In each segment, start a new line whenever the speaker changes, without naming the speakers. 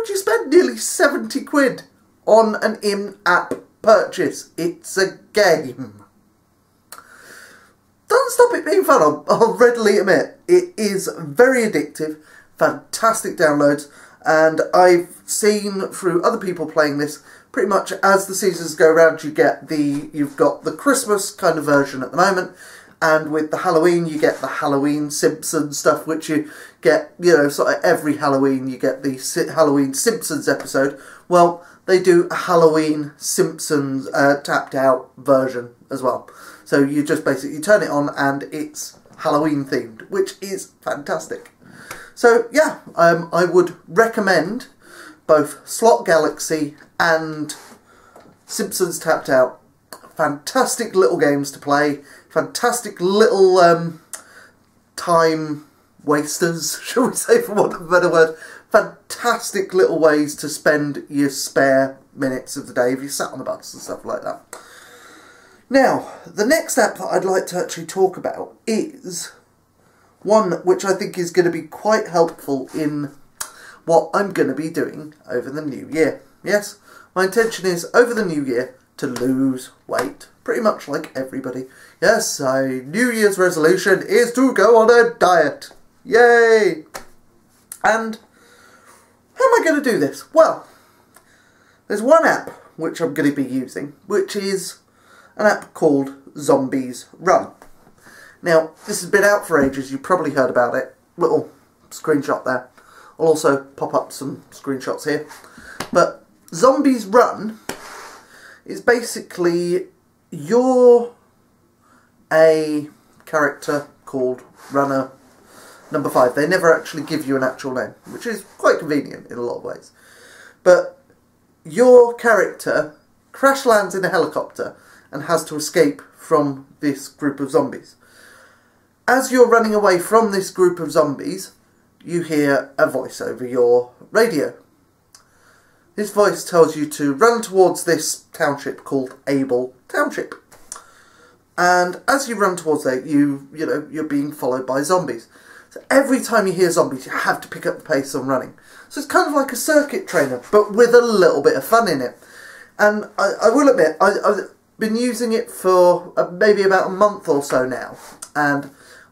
would you spend nearly 70 quid on an in-app purchase? It's a game. Doesn't stop it being fun, I'll readily admit. It is very addictive, fantastic downloads, and I've seen through other people playing this, pretty much as the seasons go around, you've got the Christmas kind of version at the moment, and with the Halloween, you get the Halloween Simpsons stuff, which you get, you know, sort of every Halloween you get the Halloween Simpsons episode. Well, they do a Halloween Simpsons tapped out version as well. So you just basically turn it on and it's Halloween themed, which is fantastic. So yeah, I would recommend both Slot Galaxy and Simpsons Tapped Out. Fantastic little games to play, fantastic little time wasters, shall we say, for want of a better word. Fantastic little ways to spend your spare minutes of the day if you sat on the bus and stuff like that. Now, the next app that I'd like to actually talk about is one which I think is going to be quite helpful in what I'm going to be doing over the new year. Yes, my intention is over the new year to lose weight, pretty much like everybody. Yes, my New Year's resolution is to go on a diet. Yay! And how am I going to do this? Well, there's one app which I'm going to be using, which is an app called Zombies Run. Now, this has been out for ages, you've probably heard about it. Little screenshot there. I'll also pop up some screenshots here. But Zombies Run is basically you're a character called Runner Number 5. They never actually give you an actual name, which is quite convenient in a lot of ways. But your character crash lands in a helicopter and has to escape from this group of zombies. As you're running away from this group of zombies, you hear a voice over your radio. This voice tells you to run towards this township called Able Township. And as you run towards it, you're being followed by zombies. So every time you hear zombies, you have to pick up the pace on running. So it's kind of like a circuit trainer, but with a little bit of fun in it. And I will admit, I've been using it for maybe about a month or so now, and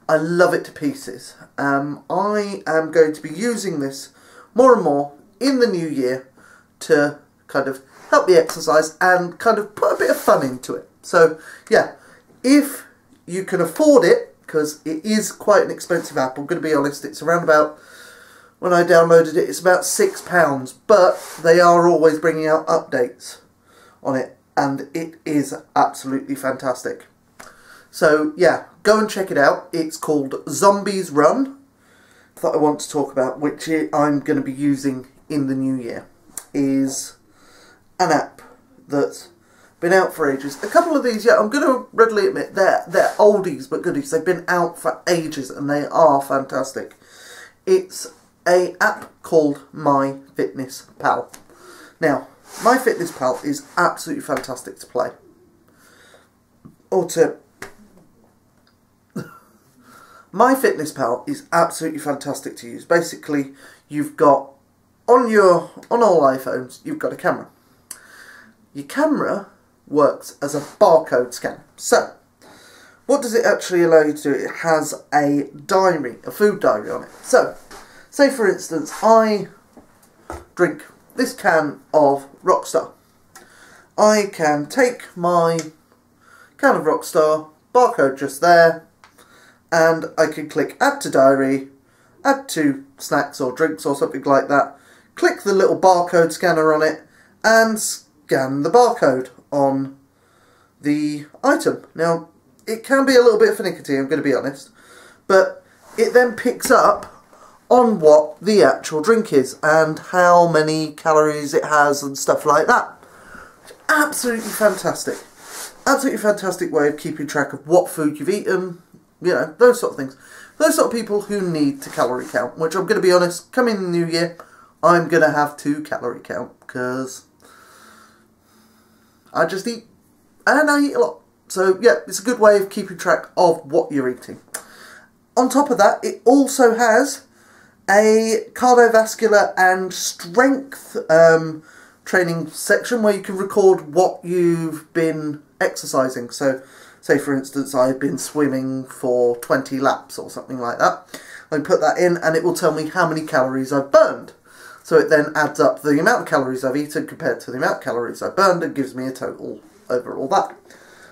I love it to pieces. I am going to be using this more and more in the new year to kind of help me exercise and kind of put a bit of fun into it. So yeah, if you can afford it, because it is quite an expensive app, I'm going to be honest, it's around about, when I downloaded it, it's about £6, but they are always bringing out updates on it, and it is absolutely fantastic. So yeah, go and check it out. It's called Zombies Run, that I want to talk about, which I'm going to be using in the new year, is an app that's been out for ages. A couple of these, yeah, I'm going to readily admit, they're oldies but goodies. They've been out for ages and they are fantastic. It's an app called MyFitnessPal. Now, MyFitnessPal is absolutely fantastic to play. MyFitnessPal is absolutely fantastic to use. Basically, you've got, on all iPhones, you've got a camera. Your camera works as a barcode scanner. So, what does it actually allow you to do? It has a diary, a food diary on it. So, say for instance, I drink this can of Rockstar. I can take my can of Rockstar, barcode just there, and I can click add to diary, add to snacks or drinks or something like that, click the little barcode scanner on it, and scan the barcode on the item. Now, it can be a little bit finicky, I'm going to be honest, but it then picks up on what the actual drink is and how many calories it has and stuff like that. Absolutely fantastic. Absolutely fantastic way of keeping track of what food you've eaten, you know, those sort of things. Those sort of people who need to calorie count, which I'm going to be honest, coming in the new year, I'm going to have to calorie count, because I just eat, and I eat a lot. So yeah, it's a good way of keeping track of what you're eating. On top of that, it also has a cardiovascular and strength training section where you can record what you've been exercising. So, say for instance, I've been swimming for 20 laps or something like that. I can put that in and it will tell me how many calories I've burned. So it then adds up the amount of calories I've eaten compared to the amount of calories I've burned and gives me a total over all that.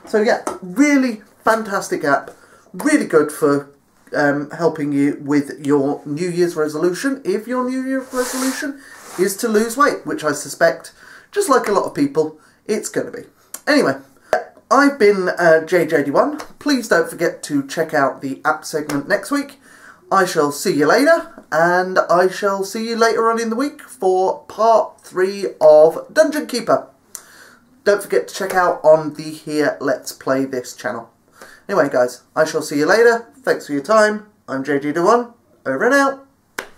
So yeah, really fantastic app. Really good for helping you with your New Year's resolution, if your New Year's resolution is to lose weight, which I suspect, just like a lot of people, it's going to be. Anyway, I've been JJD1. Please don't forget to check out the app segment next week. I shall see you later, and I shall see you later on in the week for part 3 of Dungeon Keeper. Don't forget to check out on the Here Let's Play This channel. Anyway guys, I shall see you later. Thanks for your time. I'm JJD1. Over and out.